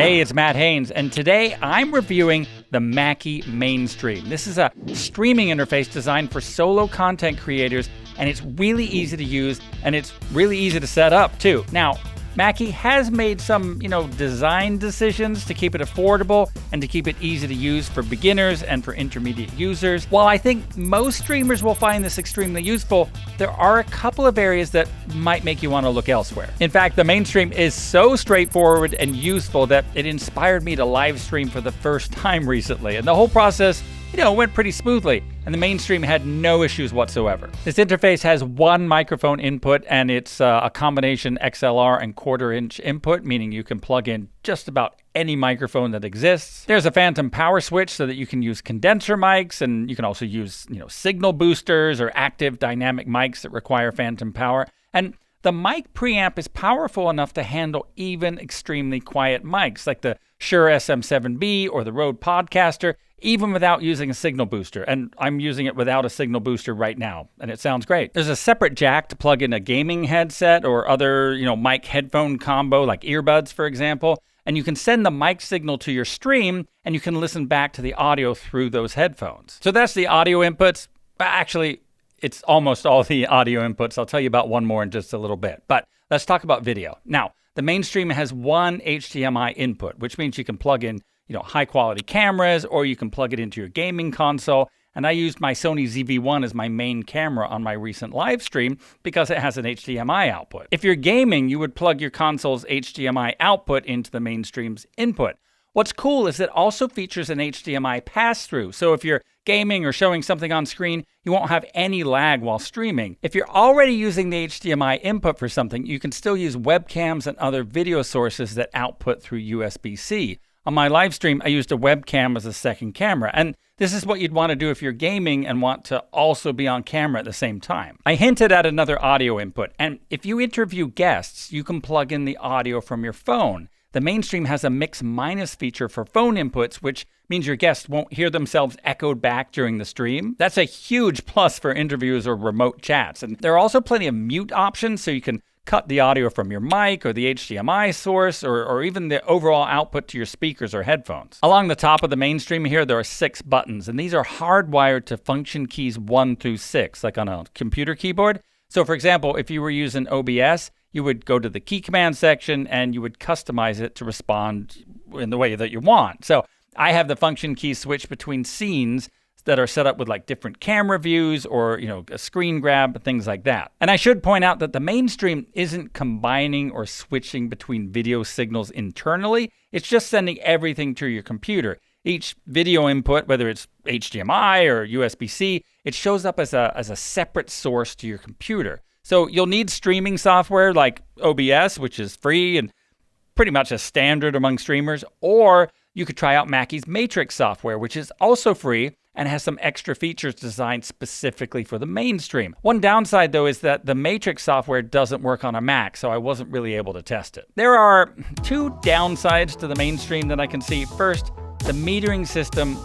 Hey, it's Matt Haynes, and today I'm reviewing the Mackie MainStream. This is a streaming interface designed for solo content creators, and it's really easy to use, and it's really easy to set up too. Now, Mackie has made some, design decisions to keep it affordable and to keep it easy to use for beginners and for intermediate users. While I think most streamers will find this extremely useful, there are a couple of areas that might make you want to look elsewhere. In fact, the MainStream is so straightforward and useful that it inspired me to live stream for the first time recently, and the whole process went pretty smoothly, and the MainStream had no issues whatsoever. This interface has one microphone input, and it's a combination XLR and 1/4-inch input, meaning you can plug in just about any microphone that exists. There's a phantom power switch so that you can use condenser mics, and you can also use, signal boosters or active dynamic mics that require phantom power. And the mic preamp is powerful enough to handle even extremely quiet mics like the Shure SM7B or the Rode Podcaster, even without using a signal booster. And I'm using it without a signal booster right now, and it sounds great. There's a separate jack to plug in a gaming headset or other, mic headphone combo like earbuds, for example. And you can send the mic signal to your stream, and you can listen back to the audio through those headphones. So that's the audio inputs. Actually, it's almost all the audio inputs. I'll tell you about one more in just a little bit. But let's talk about video. Now, the MainStream has one HDMI input, which means you can plug in high quality cameras, or you can plug it into your gaming console. And I used my Sony ZV-1 as my main camera on my recent live stream because it has an HDMI output. If you're gaming, you would plug your console's HDMI output into the MainStream's input. What's cool is it also features an HDMI pass-through. So if you're gaming or showing something on screen, you won't have any lag while streaming. If you're already using the HDMI input for something, you can still use webcams and other video sources that output through USB-C. On my live stream, I used a webcam as a second camera, and this is what you'd want to do if you're gaming and want to also be on camera at the same time. I hinted at another audio input, and if you interview guests, you can plug in the audio from your phone. The MainStream has a mix-minus feature for phone inputs, which means your guests won't hear themselves echoed back during the stream. That's a huge plus for interviews or remote chats. And there are also plenty of mute options, so you can cut the audio from your mic or the HDMI source or even the overall output to your speakers or headphones. Along the top of the MainStream here, there are 6 buttons, and these are hardwired to function keys 1 through 6, like on a computer keyboard. So for example, if you were using OBS, you would go to the key command section and you would customize it to respond in the way that you want. So I have the function key switch between scenes that are set up with like different camera views or, a screen grab, things like that. And I should point out that the MainStream isn't combining or switching between video signals internally. It's just sending everything to your computer. Each video input, whether it's HDMI or USB-C, it shows up as a separate source to your computer. So you'll need streaming software like OBS, which is free and pretty much a standard among streamers, or you could try out Mackie's Matrix software, which is also free and has some extra features designed specifically for the MainStream. One downside, though, is that the Matrix software doesn't work on a Mac, so I wasn't really able to test it. There are 2 downsides to the MainStream that I can see. First, the metering system,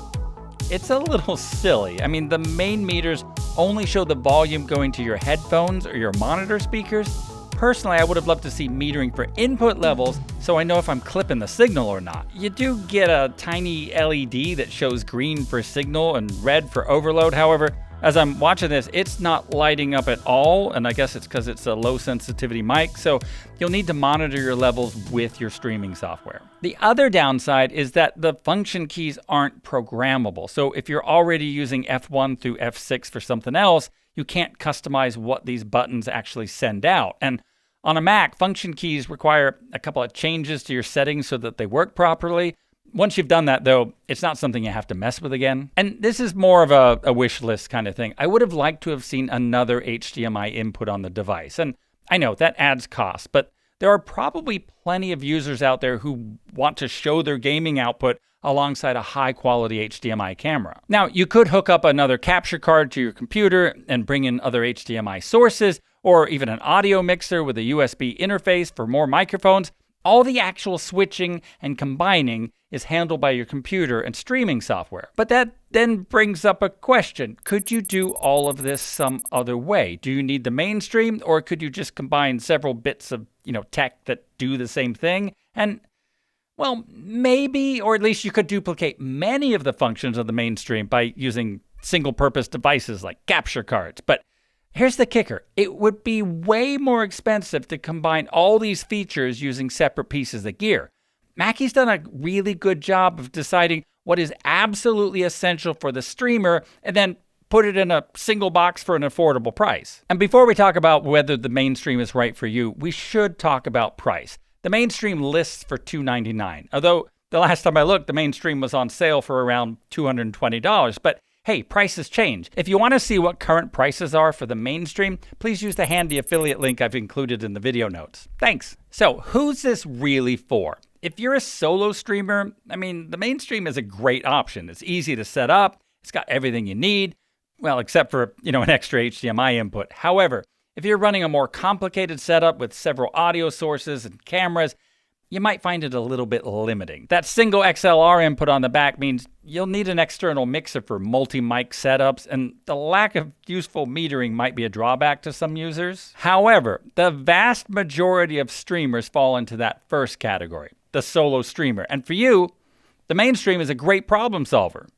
it's a little silly. I mean, the main meters only show the volume going to your headphones or your monitor speakers. Personally, I would have loved to see metering for input levels so I know if I'm clipping the signal or not. You do get a tiny LED that shows green for signal and red for overload. However, as I'm watching this, it's not lighting up at all, and I guess it's because it's a low sensitivity mic, so you'll need to monitor your levels with your streaming software. The other downside is that the function keys aren't programmable. So if you're already using F1 through F6 for something else, you can't customize what these buttons actually send out. And on a Mac, function keys require a couple of changes to your settings so that they work properly. Once you've done that, though, it's not something you have to mess with again. And this is more of a wish list kind of thing. I would have liked to have seen another HDMI input on the device. And I know that adds cost, but there are probably plenty of users out there who want to show their gaming output alongside a high-quality HDMI camera. Now, you could hook up another capture card to your computer and bring in other HDMI sources, or even an audio mixer with a USB interface for more microphones. All the actual switching and combining is handled by your computer and streaming software. But that then brings up a question. Could you do all of this some other way? Do you need the MainStream, or could you just combine several bits of, tech that do the same thing? And Well, maybe, or at least you could duplicate many of the functions of the MainStream by using single-purpose devices like capture cards. But here's the kicker. It would be way more expensive to combine all these features using separate pieces of gear. Mackie's done a really good job of deciding what is absolutely essential for the streamer and then put it in a single box for an affordable price. And before we talk about whether the MainStream is right for you, we should talk about price. The MainStream lists for $299, although the last time I looked, the MainStream was on sale for around $220. But hey, prices change. If you want to see what current prices are for the MainStream, please use the handy affiliate link I've included in the video notes. Thanks. So who's this really for? If you're a solo streamer, the MainStream is a great option. It's easy to set up. It's got everything you need. Well, except for, an extra HDMI input. However, if you're running a more complicated setup with several audio sources and cameras, you might find it a little bit limiting. That single XLR input on the back means you'll need an external mixer for multi-mic setups, and the lack of useful metering might be a drawback to some users. However, the vast majority of streamers fall into that first category, the solo streamer. And for you, the MainStream is a great problem solver.